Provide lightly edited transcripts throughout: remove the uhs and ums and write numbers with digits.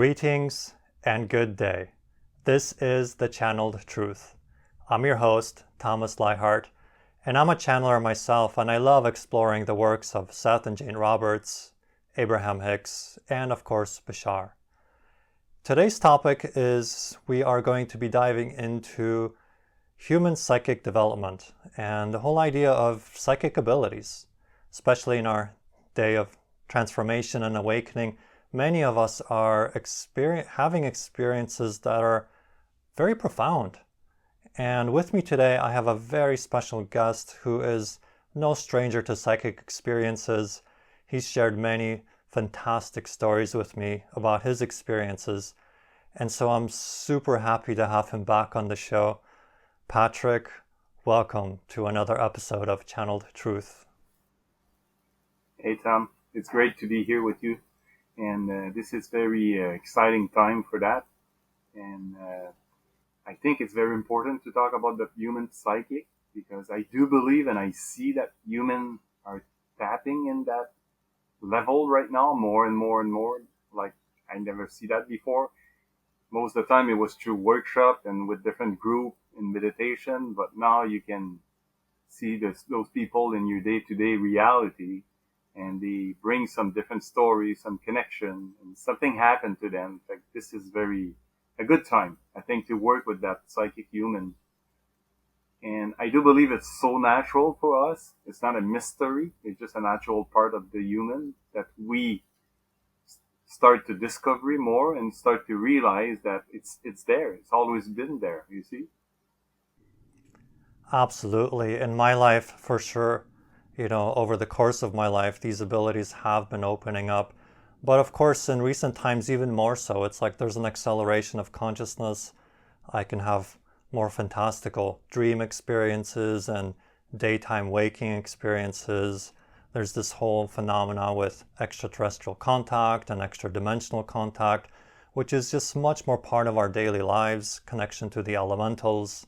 Greetings and good day. This is the Channeled Truth. I'm your host, Thomas Leichardt, and I'm a channeler myself, and I love exploring the works of Seth and Jane Roberts, Abraham-Hicks, and of course, Bashar. Today's topic is we are going to be diving into human psychic development and the whole idea of psychic abilities, especially in our day of transformation and awakening. Many of us are having experiences that are very profound. And with me today, I have a very special guest who is no stranger to psychic experiences. He's shared many fantastic stories with me about his experiences. And so I'm super happy to have him back on the show. Patrick, welcome to another episode of Channeled Truth. Hey, Tom. It's great to be here with you. And this is very exciting time for that. And I think it's very important to talk about the human psychic because I do believe and I see that humans are tapping in that level right now more and more and more. Like I never see that before. Most of the time it was through workshop and with different group in meditation, but now you can see those people in your day-to-day reality, and they bring some different stories, some connection, and something happened to them. Like this is a good time, I think, to work with that psychic human. And I do believe it's so natural for us. It's not a mystery. It's just a natural part of the human that we start to discover more and start to realize that it's there. It's always been there, you see? Absolutely. In my life, for sure, over the course of my life, these abilities have been opening up. But of course, in recent times, even more so. It's like there's an acceleration of consciousness. I can have more fantastical dream experiences and daytime waking experiences. There's this whole phenomena with extraterrestrial contact and extra-dimensional contact, which is just much more part of our daily lives, connection to the elementals,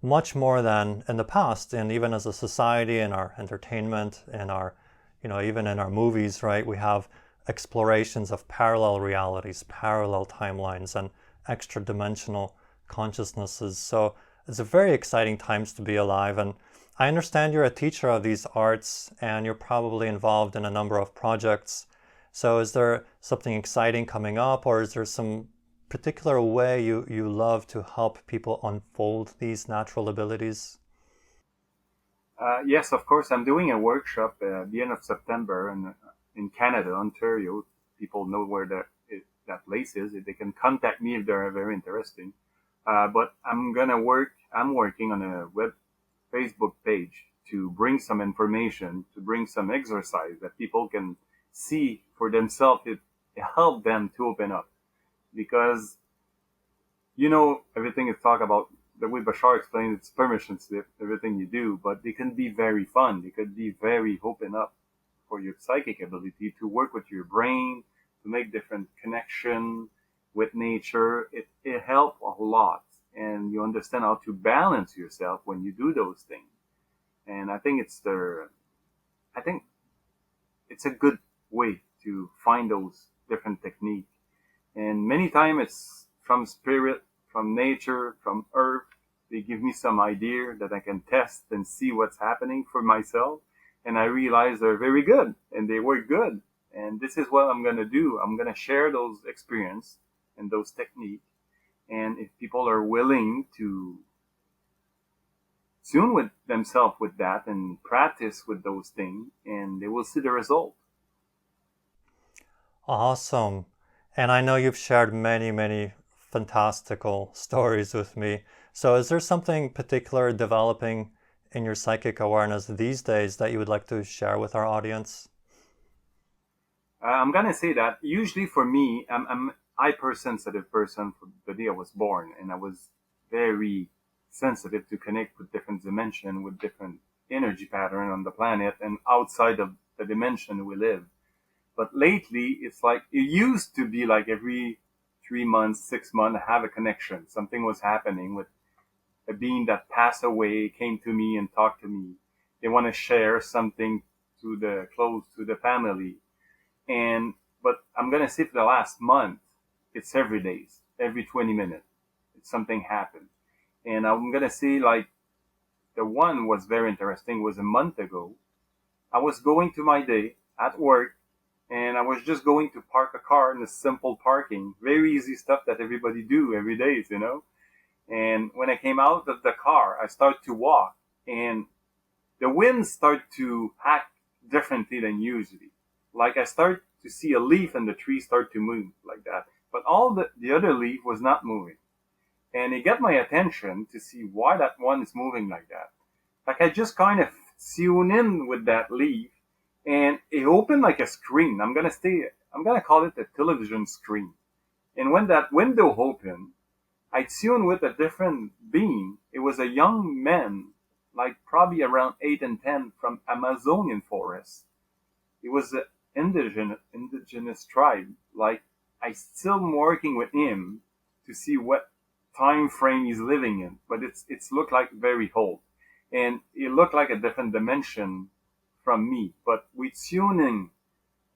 much more than in the past. And even as a society, in our entertainment, in our, even in our movies, right, we have explorations of parallel realities, parallel timelines, and extra-dimensional consciousnesses. So it's a very exciting times to be alive. And I understand you're a teacher of these arts and you're probably involved in a number of projects. So is there something exciting coming up, or is there some particular way you love to help people unfold these natural abilities? Yes, of course. I'm doing a workshop at the end of September in Canada, Ontario. People know where that place is. They can contact me if they're very interesting. But I'm working on a Facebook page to bring some information, to bring some exercise that people can see for themselves. It help them to open up because, everything is talk about the way Bashar explained, it's permission slip, everything you do, but they can be very fun. They could be very open up for your psychic ability to work with your brain, to make different connection with nature. It helps a lot. And you understand how to balance yourself when you do those things. And I think it's a good way to find those different techniques. And many times it's from spirit, from nature, from earth. They give me some idea that I can test and see what's happening for myself. And I realize they're very good and they work good. And this is what I'm going to do. I'm going to share those experience and those techniques. And if people are willing to tune with themselves with that and practice with those things, and they will see the result. Awesome. And I know you've shared many, many fantastical stories with me. So is there something particular developing in your psychic awareness these days that you would like to share with our audience? I'm going to say that usually for me, I'm hypersensitive person from the day I was born, and I was very sensitive to connect with different dimension, with different energy pattern on the planet and outside of the dimension we live. But lately, it's like it used to be like every 3 months, 6 months, I have a connection. Something was happening with a being that passed away, came to me and talked to me. They want to share something close to the family. But I'm going to say for the last month, it's every day, every 20 minutes, something happened. And I'm going to say, like, the one was very interesting was a month ago. I was going to my day at work, and I was just going to park a car in a simple parking. Very easy stuff that everybody do every day, you know. And when I came out of the car, I started to walk, and the wind started to act differently than usually. Like I started to see a leaf in the tree start to move like that. But all the other leaf was not moving. And it got my attention to see why that one is moving like that. Like I just kind of tune in with that leaf, and it opened like a screen. I'm gonna call it a television screen. And when that window opened, I tuned with a different being. It was a young man, like probably around 8 and 10 from Amazonian forest. It was an indigenous tribe. Like I still working with him to see what time frame he's living in, but it's looked like very old, and it looked like a different dimension from me. But with tuning,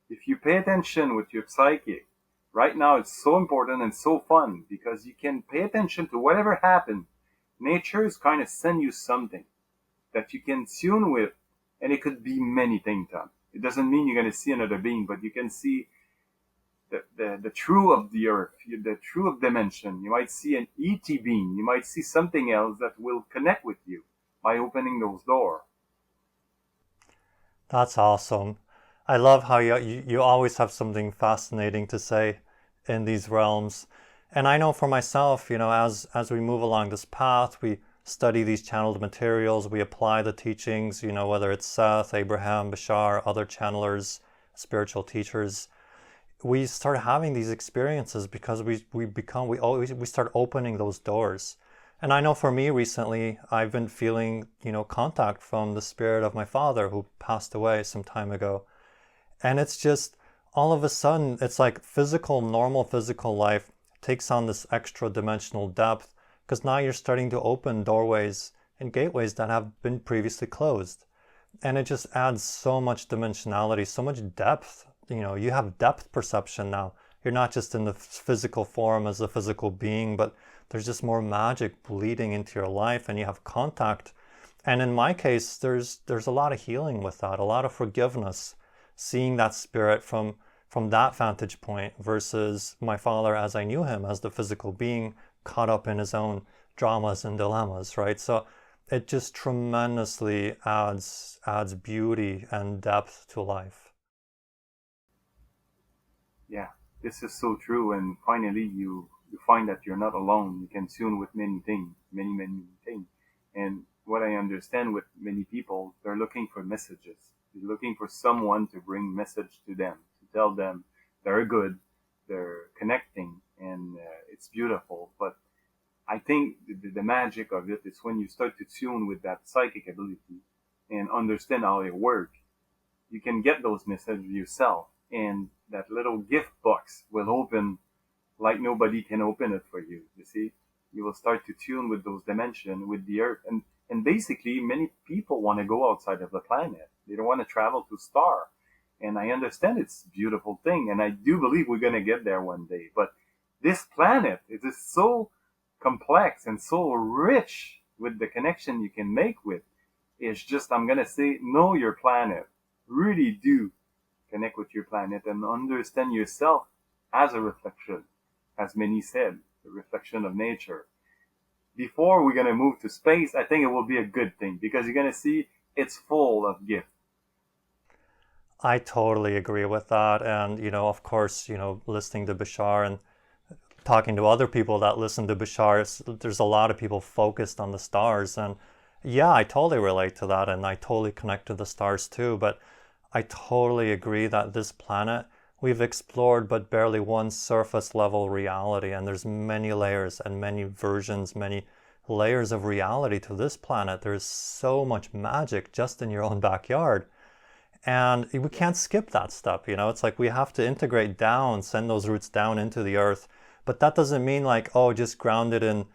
if you pay attention with your psychic, right now it's so important and so fun because you can pay attention to whatever happened. Nature is kind of send you something that you can tune with, and it could be many things, Tom. It doesn't mean you're going to see another being, but you can see the true of the earth, the true of dimension. You might see an ET being. You might see something else that will connect with you by opening those doors. That's awesome. I love how you always have something fascinating to say in these realms. And I know for myself, as we move along this path, we study these channeled materials, we apply the teachings, whether it's Seth, Abraham, Bashar, other channelers, spiritual teachers. We start having these experiences because we start opening those doors. And I know for me recently, I've been feeling, contact from the spirit of my father who passed away some time ago. And it's just, all of a sudden, it's like normal physical life takes on this extra dimensional depth because now you're starting to open doorways and gateways that have been previously closed. And it just adds so much dimensionality, so much depth. You have depth perception now. You're not just in the physical form as a physical being, but there's just more magic bleeding into your life, and you have contact. And in my case, there's a lot of healing with that, a lot of forgiveness, seeing that spirit from that vantage point versus my father as I knew him, as the physical being caught up in his own dramas and dilemmas, right? So it just tremendously adds beauty and depth to life. Yeah, this is so true. And finally, you find that you're not alone. You can tune with many things, many things. And what I understand with many people, they're looking for messages. They're looking for someone to bring message to them, to tell them they're good, they're connecting, and it's beautiful. But I think the magic of it is when you start to tune with that psychic ability and understand how it works. You can get those messages yourself, and that little gift box will open like nobody can open it for you. You see, you will start to tune with those dimensions, with the earth, and basically many people want to go outside of the planet. They don't want to travel to star, and I understand it's a beautiful thing, and I do believe we're going to get there one day. But this planet, it is so complex and so rich with the connection you can make with. It's just, I'm going to say, know your planet. Really do connect with your planet and understand yourself as a reflection, as many said, the reflection of nature. Before we're going to move to space, I think it will be a good thing because you're going to see it's full of gifts. I totally agree with that. And, of course, listening to Bashar and talking to other people that listen to Bashar, there's a lot of people focused on the stars. And yeah, I totally relate to that. And I totally connect to the stars too. But I totally agree that this planet, we've explored but barely one surface level reality. And there's many layers and many versions, many layers of reality to this planet. There's so much magic just in your own backyard. And we can't skip that step, It's like we have to integrate down, send those roots down into the earth. But that doesn't mean like, just ground it in,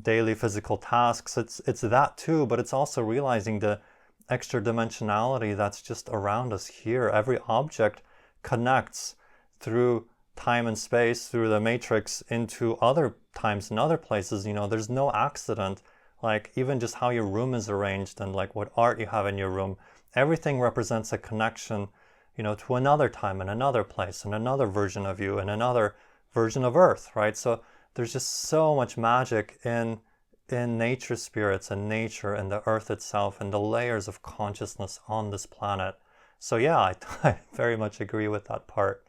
daily physical tasks. It's that too, but it's also realizing the extra dimensionality that's just around us here. Every object connects through time and space through the matrix into other times and other places. You know, there's no accident. Like even just how your room is arranged and like what art you have in your room, everything represents a connection, you know, to another time and another place and another version of you and another version of Earth, right? So there's just so much magic in nature spirits and nature and the Earth itself and the layers of consciousness on this planet. So yeah, I very much agree with that part.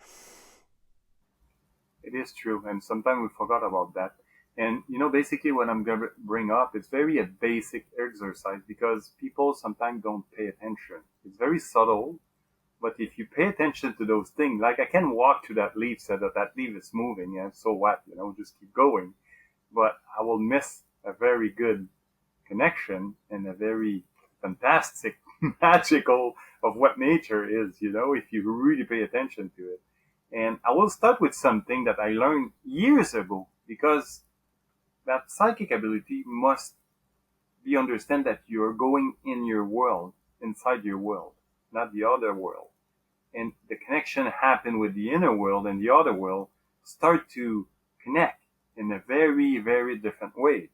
It is true, and sometimes we forgot about that. And you know, basically, what I'm gonna bring up, it's very a basic exercise because people sometimes don't pay attention. It's very subtle, but if you pay attention to those things, like I can walk to that leaf, so that that leaf is moving, yeah, so what, you know, just keep going. But I will miss a very good connection and a very fantastic, magical of what nature is, you know, if you really pay attention to it. And I will start with something that I learned years ago because that psychic ability must be understand that you're going in your world, inside your world, not the other world. And the connection happen with the inner world and the other world start to connect in a very, very different way.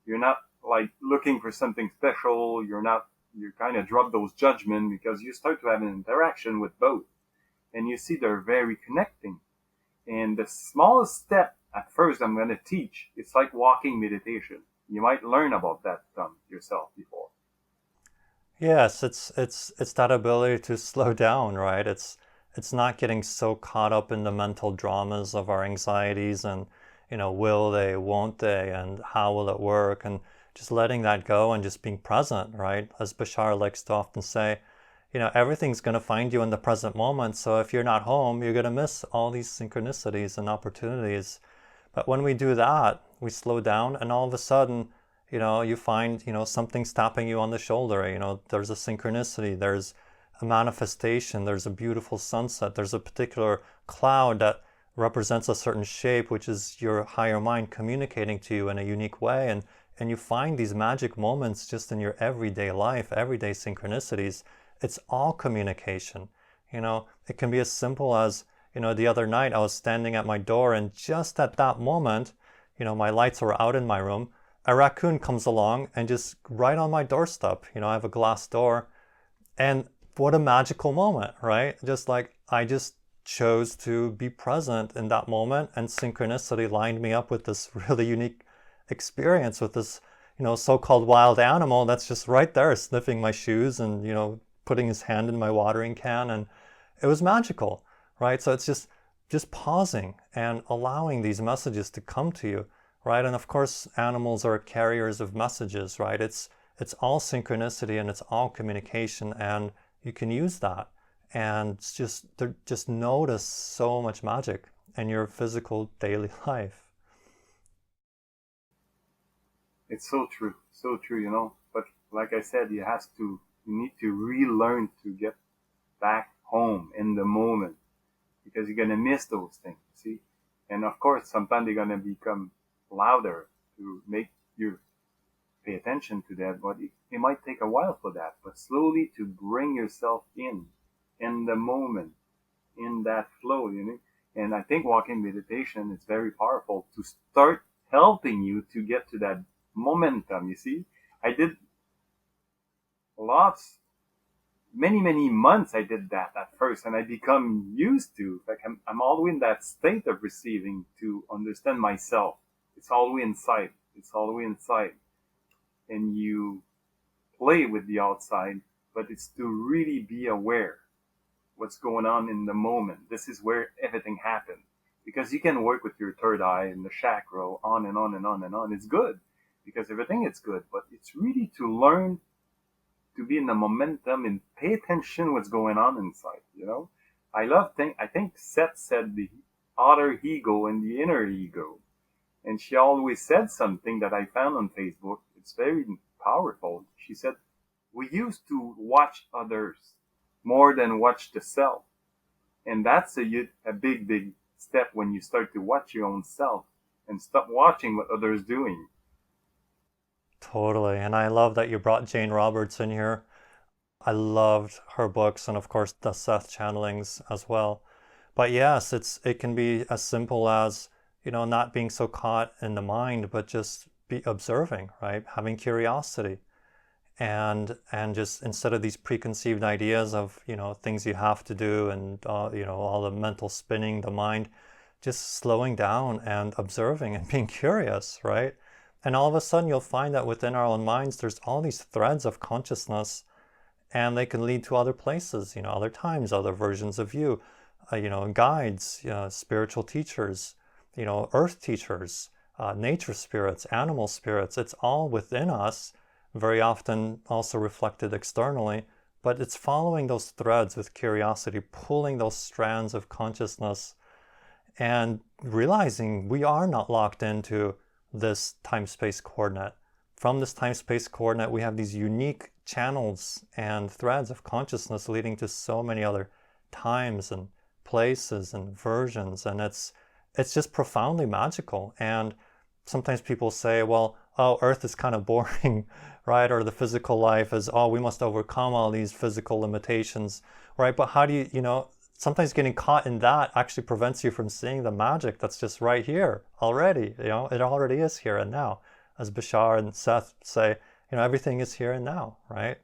You're not like looking for something special. You kind of drop those judgment because you start to have an interaction with both. And you see they're very connecting. And the smallest step at first I'm going to teach, it's like walking meditation. You might learn about that yourself before. Yes, it's that ability to slow down, right? It's not getting so caught up in the mental dramas of our anxieties and, you know, will they, won't they, and how will it work, and just letting that go and just being present, right? As Bashar likes to often say, you know, everything's going to find you in the present moment. So if you're not home, you're going to miss all these synchronicities and opportunities. But when we do that, we slow down and all of a sudden, you know, you find, you know, something's tapping you on the shoulder. You know, there's a synchronicity, there's a manifestation, there's a beautiful sunset, there's a particular cloud that represents a certain shape, which is your higher mind communicating to you in a unique way. And you find these magic moments just in your everyday life, everyday synchronicities. It's all communication. You know, it can be as simple as, you know, the other night I was standing at my door and just at that moment, you know, my lights were out in my room. A raccoon comes along and just right on my doorstep, you know, I have a glass door. And what a magical moment, right? Just like I just chose to be present in that moment and synchronicity lined me up with this really unique experience with this, you know, so-called wild animal that's just right there sniffing my shoes and, you know, putting his hand in my watering can, and it was magical, right? So it's just pausing and allowing these messages to come to you, right? And of course, animals are carriers of messages, right? It's all synchronicity and it's all communication, and you can use that and just notice so much magic in your physical daily life. It's so true, you know. But like I said, you need to relearn to get back home in the moment because you're gonna miss those things, see? And of course, sometimes they're gonna become louder to make you pay attention to that, but it might take a while for that. But slowly to bring yourself in the moment, in that flow, you know. And I think walking meditation is very powerful to start helping you to get to that momentum. You see, I did lots, many months. I did that at first, and I become used to. Like I'm always in that state of receiving to understand myself. It's always inside. It's always inside, and you play with the outside, but it's to really be aware what's going on in the moment. This is where everything happens. Because you can work with your third eye and the chakra on and on and on and on. It's good because everything is good, but it's really to learn to be in the momentum and pay attention what's going on inside, you know? I think Seth said the outer ego and the inner ego. And she always said something that I found on Facebook. It's very powerful. She said, we used to watch others more than watch the self. And that's a big step when you start to watch your own self and stop watching what others doing. Totally. And I love that you brought Jane Roberts in here. I loved her books and of course the Seth channelings as well. But yes, it can be as simple as, not being so caught in the mind, but just be observing, right? Having curiosity, and just instead of these preconceived ideas of, things you have to do, and all the mental spinning, the mind, just slowing down and observing and being curious, right? And all of a sudden you'll find that within our own minds there's all these threads of consciousness, and they can lead to other places, other times, other versions of you, guides, spiritual teachers, earth teachers, nature spirits, animal spirits. It's all within us, very often also reflected externally, but it's following those threads with curiosity, pulling those strands of consciousness, and realizing we are not locked into this time-space coordinate. From this time-space coordinate, we have these unique channels and threads of consciousness leading to so many other times and places and versions, and it's just profoundly magical. And sometimes people say, well, oh, Earth is kind of boring, right? Or the physical life is, oh, we must overcome all these physical limitations, right? But how do you, sometimes getting caught in that actually prevents you from seeing the magic that's just right here already. It already is here and now. As Bashar and Seth say, everything is here and now, right?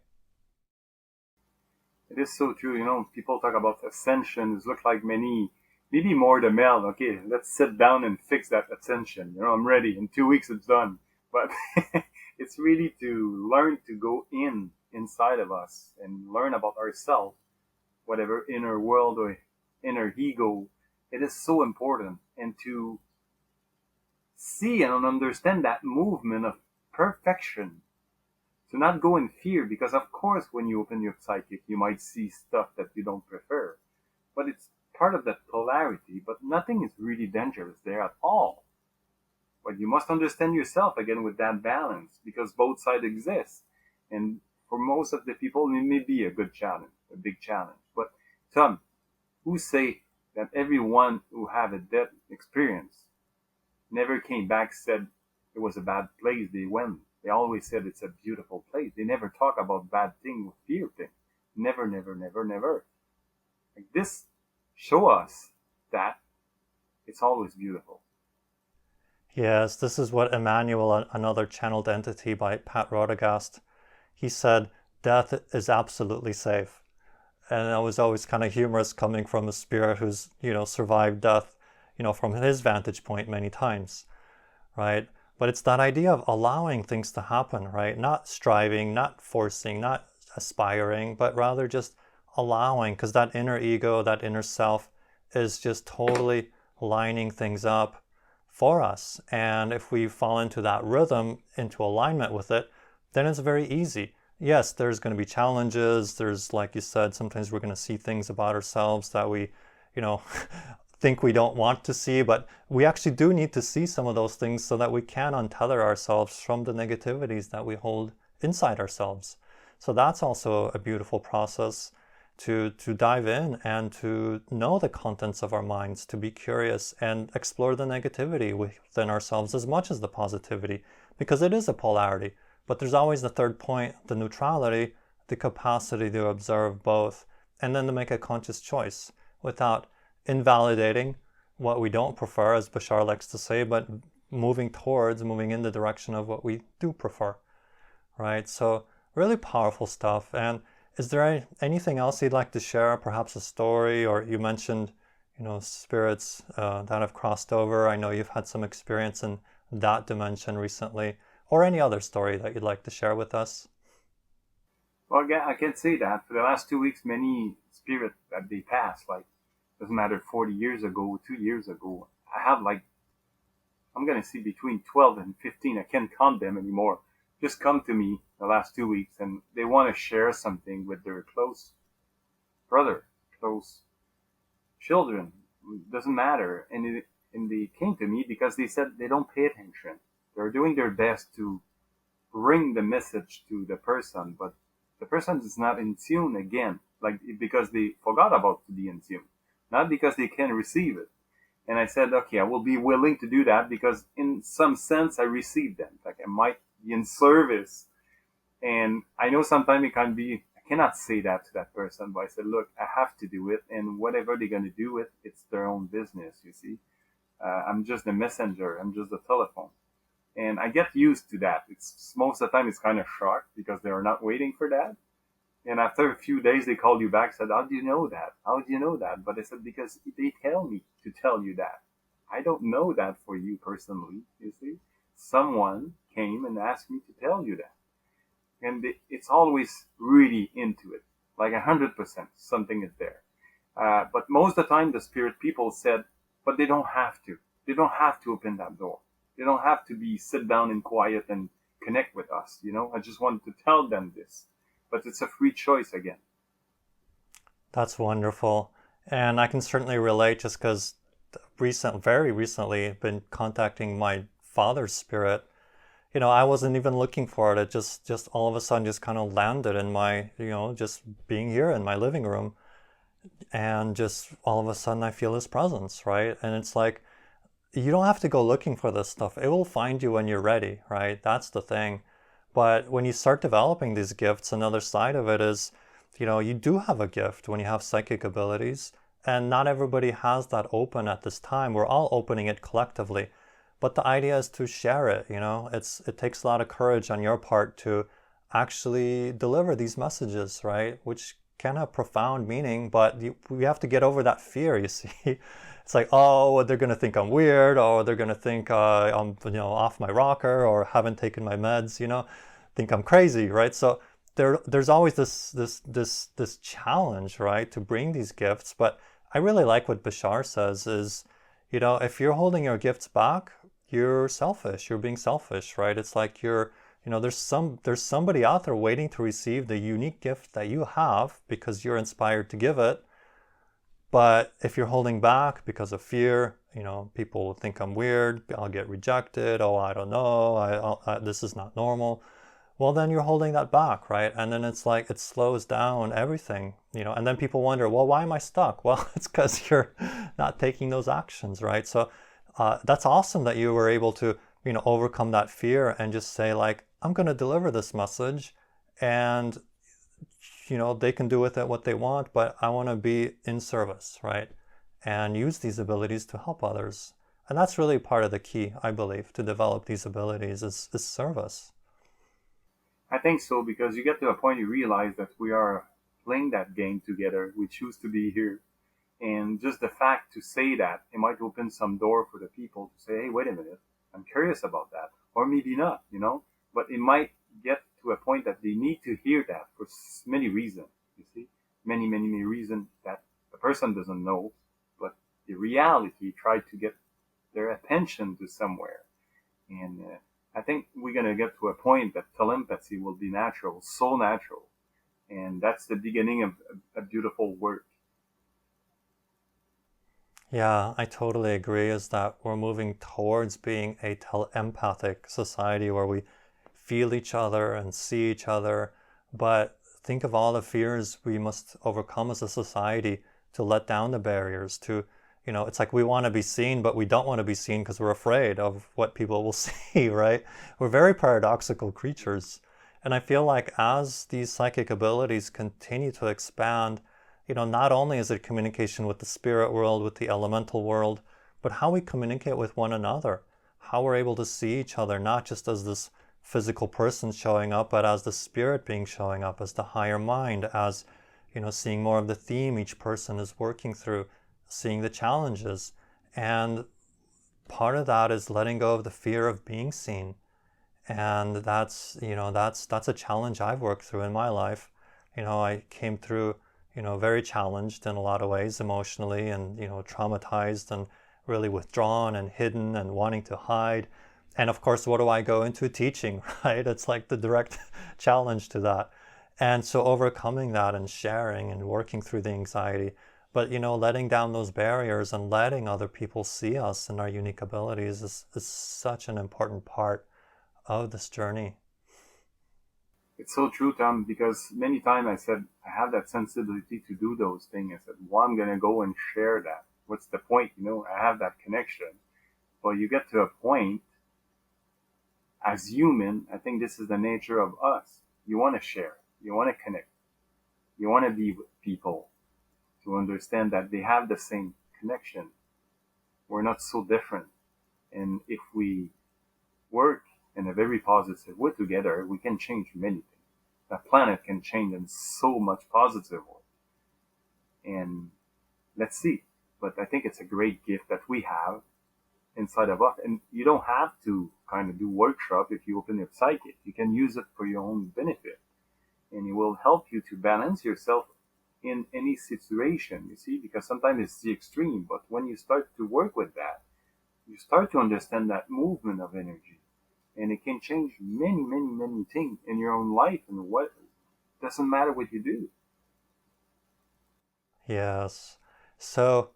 It is so true. People talk about ascensions, look like maybe more the male. Okay, let's sit down and fix that ascension. I'm ready. In 2 weeks, it's done. But it's really to learn to go inside of us and learn about ourselves, whatever inner world or inner ego. It is so important. And to see and understand that movement of perfection, to not go in fear, because of course when you open your psychic you might see stuff that you don't prefer, but it's part of that polarity. But nothing is really dangerous there at all. But you must understand yourself again with that balance, because both sides exist. And for most of the people it may be a good challenge, a big challenge. But Tom, who say that everyone who have a death experience never came back said it was a bad place they went? They always said it's a beautiful place. They never talk about bad thing or fear thing. Never, never, never, never. Like this show us that it's always beautiful. Yes, this is what Emmanuel, another channeled entity by Pat Rodegast, he said, death is absolutely safe. And it was always kind of humorous coming from a spirit who's, survived death, from his vantage point many times, right? But it's that idea of allowing things to happen, right? Not striving, not forcing, not aspiring, but rather just allowing, because that inner ego, that inner self is just totally lining things up for us. And if we fall into that rhythm, into alignment with it, then it's very easy. Yes, there's going to be challenges. There's, like you said, sometimes we're going to see things about ourselves that we, think we don't want to see, but we actually do need to see some of those things so that we can untether ourselves from the negativities that we hold inside ourselves. So that's also a beautiful process to dive in and to know the contents of our minds, to be curious and explore the negativity within ourselves as much as the positivity, because it is a polarity. But there's always the third point, the neutrality, the capacity to observe both, and then to make a conscious choice without invalidating what we don't prefer, as Bashar likes to say, but moving in the direction of what we do prefer, right? So really powerful stuff. And is there anything else you'd like to share? Perhaps a story, or you mentioned, spirits that have crossed over. I know you've had some experience in that dimension recently, or any other story that you'd like to share with us. Well, again, I can say that for the last 2 weeks, many spirits that they passed, like, doesn't matter, 40 years ago, 2 years ago, I have I'm going to see between 12 and 15, I can't count them anymore, just come to me the last 2 weeks, and they want to share something with their close brother, close children, doesn't matter. And they came to me because they said they don't pay attention. They're doing their best to bring the message to the person, but the person is not in tune again, because they forgot about to be in tune, not because they can receive it. And I said, okay, I will be willing to do that because in some sense I received them. Like I might be in service. And I know sometimes I cannot say that to that person, but I said, look, I have to do it, and whatever they're going to do with, it's their own business, you see. I'm just the messenger. I'm just the telephone. And I get used to that. It's most of the time it's kind of shocked because they are not waiting for that. And after a few days, they called you back, said, how do you know that? How do you know that? But I said, because they tell me to tell you that. I don't know that for you personally, you see. Someone came and asked me to tell you that. And it's always really into it, like 100%, something is there. But most of the time, the spirit people said, but they don't have to. They don't have to open that door. They don't have to be sit down and quiet and connect with us. I just wanted to tell them this, but it's a free choice again. That's wonderful. And I can certainly relate just because very recently been contacting my father's spirit. I wasn't even looking for it. It just all of a sudden just kind of landed in my, just being here in my living room. And just all of a sudden I feel his presence, right? And it's like, you don't have to go looking for this stuff. It will find you when you're ready, right? That's the thing. But when you start developing these gifts, another side of it is, you do have a gift when you have psychic abilities. And not everybody has that open at this time. We're all opening it collectively. But the idea is to share it, it takes a lot of courage on your part to actually deliver these messages, right? Which can have profound meaning, but we have to get over that fear, you see. It's like, oh, they're going to think I'm weird, or they're going to think I'm, off my rocker, or haven't taken my meds, think I'm crazy, right? So there's always this challenge, right, to bring these gifts. But I really like what Bashar says is, if you're holding your gifts back, you're selfish. You're being selfish, right? It's like there's somebody out there waiting to receive the unique gift that you have because you're inspired to give it. But if you're holding back because of fear, people will think I'm weird, I'll get rejected, oh, I don't know, this is not normal. Well, then you're holding that back, right? And then it's like it slows down everything, and then people wonder, well, why am I stuck? Well, it's because you're not taking those actions, right? So that's awesome that you were able to, overcome that fear and just say, like, I'm going to deliver this message, and they can do with it what they want, but I want to be in service, right? And use these abilities to help others. And that's really part of the key, I believe, to develop these abilities is service. I think so, because you get to a point you realize that we are playing that game together. We choose to be here. And just the fact to say that, it might open some door for the people to say, hey, wait a minute, I'm curious about that. Or maybe not, but it might get to a point that they need to hear that for many reasons, you see, many, many, many reasons that the person doesn't know, but the reality tried to get their attention to somewhere. And I think we're going to get to a point that telepathy will be natural, so natural. And that's the beginning of a beautiful work. Yeah, I totally agree, is that we're moving towards being a empathic society where we feel each other and see each other. But think of all the fears we must overcome as a society to let down the barriers to, it's like we want to be seen, but we don't want to be seen because we're afraid of what people will see, right? We're very paradoxical creatures. And I feel like as these psychic abilities continue to expand, not only is it communication with the spirit world, with the elemental world, but how we communicate with one another, how we're able to see each other, not just as this physical person showing up, but as the spirit being showing up, as the higher mind, as, seeing more of the theme each person is working through, seeing the challenges. And part of that is letting go of the fear of being seen. And that's a challenge I've worked through in my life. I came through very challenged in a lot of ways emotionally, and, traumatized and really withdrawn and hidden and wanting to hide. And of course, what do I go into? Teaching, right? It's like the direct challenge to that. And so overcoming that and sharing and working through the anxiety, but, letting down those barriers and letting other people see us and our unique abilities is such an important part of this journey. It's so true, Tom, because many times I said, I have that sensibility to do those things. I said, well, I'm going to go and share that. What's the point? I have that connection. But you get to a point, as human, I think this is the nature of us. You want to share. You want to connect. You want to be with people to understand that they have the same connection. We're not so different. And if we work in a very positive way together, we can change many things. The planet can change in so much positive way. And let's see. But I think it's a great gift that we have inside of us. And you don't have to kind of do workshop if you open your psychic. You can use it for your own benefit. And it will help you to balance yourself in any situation, you see, because sometimes it's the extreme. But when you start to work with that, you start to understand that movement of energy. And it can change many, many, many things in your own life. And what doesn't matter what you do. Yes. So,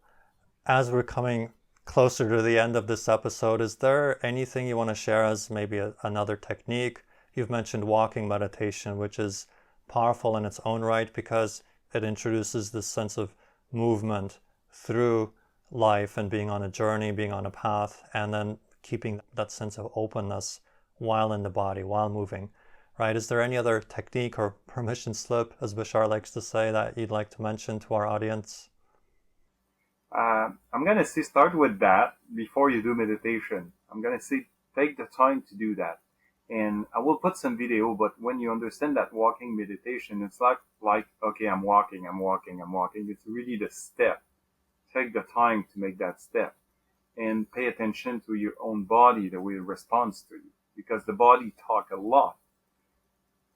as we're coming closer to the end of this episode, is there anything you want to share as maybe another technique? You've mentioned walking meditation, which is powerful in its own right because it introduces this sense of movement through life and being on a journey, being on a path, and then keeping that sense of openness while in the body, while moving, right? Is there any other technique or permission slip, as Bashar likes to say, that you'd like to mention to our audience? I'm going to say start with that before you do meditation. I'm going to say take the time to do that. And I will put some video, but when you understand that walking meditation, it's like okay, I'm walking. It's really the step. Take the time to make that step and pay attention to your own body, the way it responds to you, because the body talk a lot.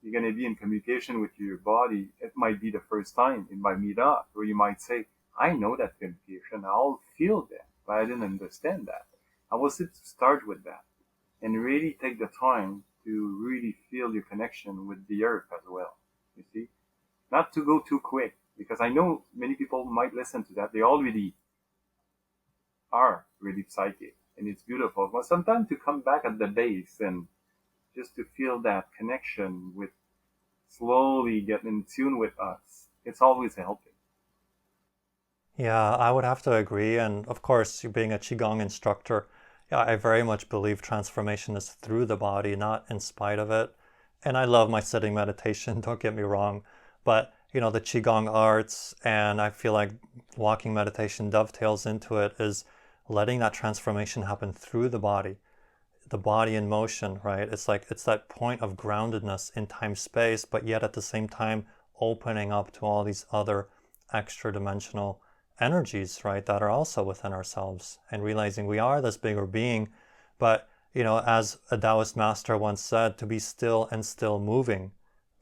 You're going to be in communication with your body. It might be the first time. It might meet up, or you might say, I know that communication. I'll feel that, but I didn't understand that. I will start with that and really take the time to really feel your connection with the earth as well. You see, not to go too quick, because I know many people might listen to that. They already are really psychic, and it's beautiful. But sometimes to come back at the base and just to feel that connection with slowly getting in tune with us, it's always helping. Yeah, I would have to agree. And of course, you being a Qigong instructor, yeah, I very much believe transformation is through the body, not in spite of it. And I love my sitting meditation, don't get me wrong. But, the Qigong arts, and I feel like walking meditation dovetails into it, is letting that transformation happen through the body in motion, right? It's like, it's that point of groundedness in time space, but yet at the same time opening up to all these other extra dimensional energies, right, that are also within ourselves, and realizing we are this bigger being. But, as a Taoist master once said, to be still and still moving,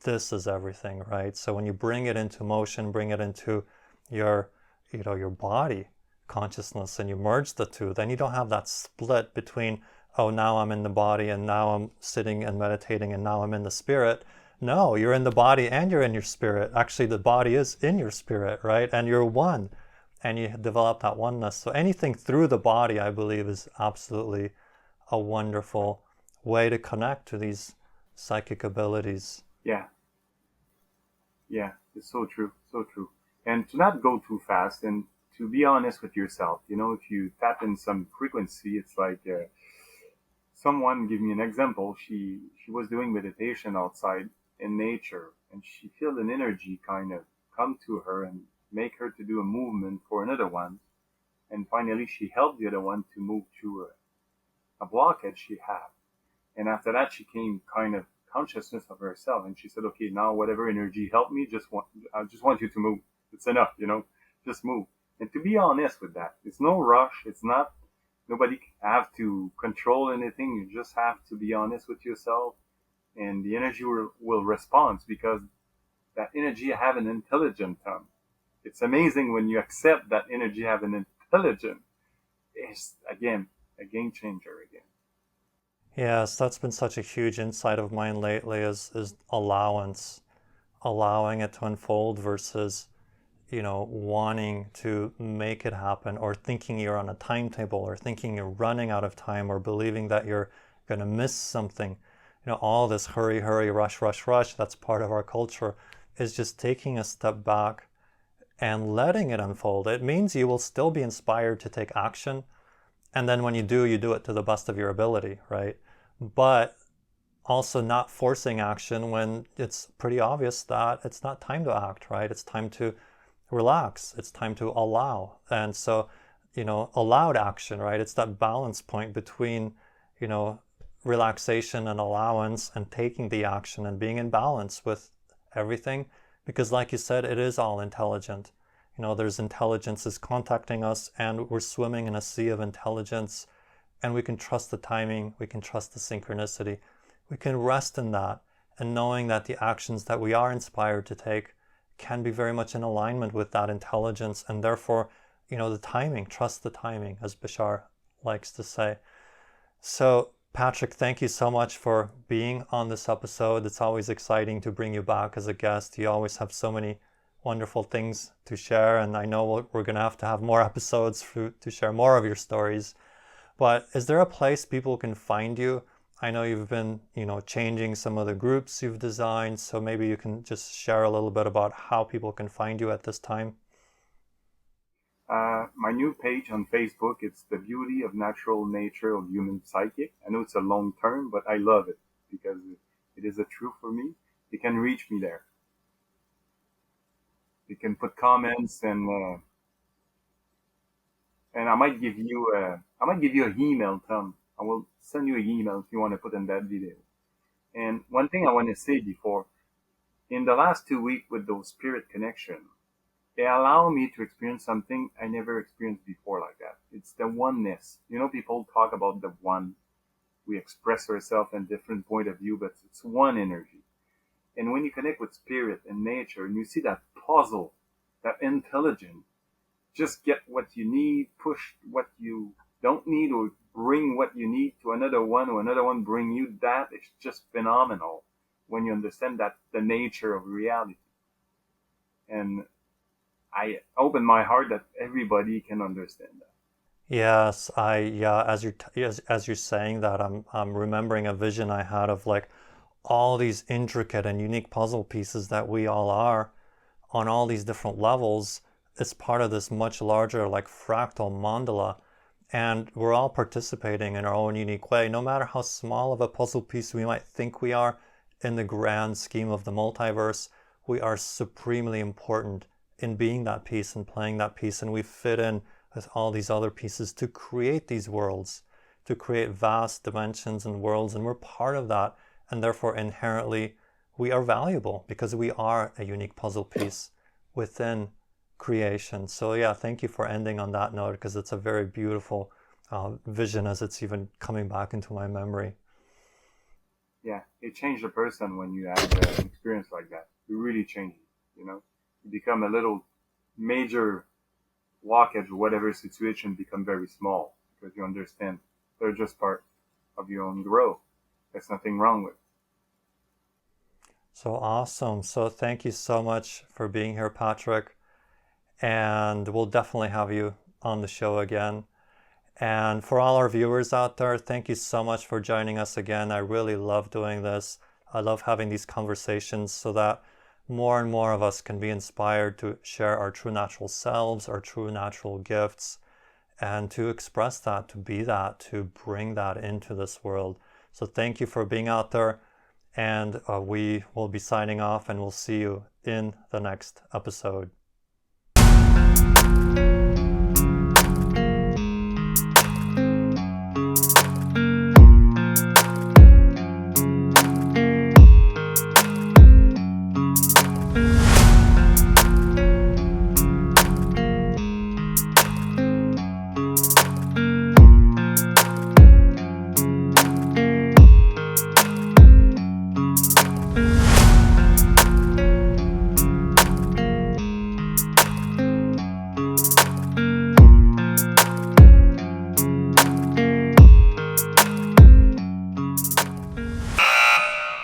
this is everything, right? So when you bring it into motion, bring it into your, your body consciousness, and you merge the two, then you don't have that split between, oh, now I'm in the body and now I'm sitting and meditating and now I'm in the spirit. No, you're in the body and you're in your spirit. Actually, the body is in your spirit, right? And you're one. And you develop that oneness. So anything through the body, I believe, is absolutely a wonderful way to connect to these psychic abilities. Yeah, it's so true, so true. And to not go too fast and to be honest with yourself. If you tap in some frequency, it's like someone give me an example. She was doing meditation outside in nature, and she felt an energy kind of come to her and make her to do a movement for another one. And finally, she helped the other one to move through a blockage she had. And after that, she came kind of consciousness of herself. And she said, okay, now whatever energy helped me, I just want you to move. It's enough, just move. And to be honest with that, it's no rush. It's not, nobody have to control anything. You just have to be honest with yourself. And the energy will respond, because that energy have an intelligent tongue. It's amazing when you accept that energy have an intelligence. It's, again, a game changer again. Yes, that's been such a huge insight of mine lately, is allowance, allowing it to unfold versus, wanting to make it happen, or thinking you're on a timetable, or thinking you're running out of time, or believing that you're going to miss something. All this hurry, rush, that's part of our culture, is just taking a step back and letting it unfold. It means you will still be inspired to take action. And then when you do it to the best of your ability, right? But also not forcing action when it's pretty obvious that it's not time to act, right? It's time to relax. It's time to allow. And so, allowed action, right? It's that balance point between, relaxation and allowance and taking the action and being in balance with everything. Because like you said, it is all intelligent. There's intelligences contacting us and we're swimming in a sea of intelligence, and we can trust the timing. We can trust the synchronicity. We can rest in that and knowing that the actions that we are inspired to take can be very much in alignment with that intelligence, and therefore, the timing, trust the timing, as Bashar likes to say. So, Patrick, thank you so much for being on this episode. It's always exciting to bring you back as a guest. You always have so many wonderful things to share, and I know we're going to have more episodes to share more of your stories. But is there a place people can find you? I know you've been, changing some of the groups you've designed, so maybe you can just share a little bit about how people can find you at this time. My new page on Facebook, it's The Beauty of Natural Nature of Human Psychic. I know it's a long term, but I love it because it is a truth for me. You can reach me there. You can put comments, and I might give you an email, Tom. I will send you an email if you want to put in that video. And one thing I want to say before, in the last 2 weeks with those spirit connection, they allow me to experience something I never experienced before like that. It's the oneness. People talk about the one. We express ourselves in different point of view, but it's one energy. And when you connect with spirit and nature and you see that puzzle, that intelligence, just get what you need, push what you don't need, or bring what you need to another one, or another one bring you that. It's just phenomenal when you understand that the nature of reality. And I open my heart that everybody can understand that. Yes, as you're saying that, I'm remembering a vision I had of like all these intricate and unique puzzle pieces that we all are on all these different levels. It's part of this much larger like fractal mandala, and we're all participating in our own unique way, no matter how small of a puzzle piece we might think we are in the grand scheme of the multiverse. We are supremely important in being that piece and playing that piece, and we fit in with all these other pieces to create these worlds, to create vast dimensions and worlds, and we're part of that, and therefore inherently we are valuable because we are a unique puzzle piece within creation. So yeah, thank you for ending on that note, because it's a very beautiful vision as it's even coming back into my memory. Yeah, it changed a person when you have an experience like that. It really changes, you become a little major blockage or whatever situation become very small because you understand they're just part of your own growth. There's nothing wrong with it. So awesome. So thank you so much for being here, Patrick. And we'll definitely have you on the show again. And for all our viewers out there, thank you so much for joining us again. I really love doing this. I love having these conversations so that more and more of us can be inspired to share our true natural selves, our true natural gifts, and to express that, to be that, to bring that into this world. So thank you for being out there, and we will be signing off, and we'll see you in the next episode.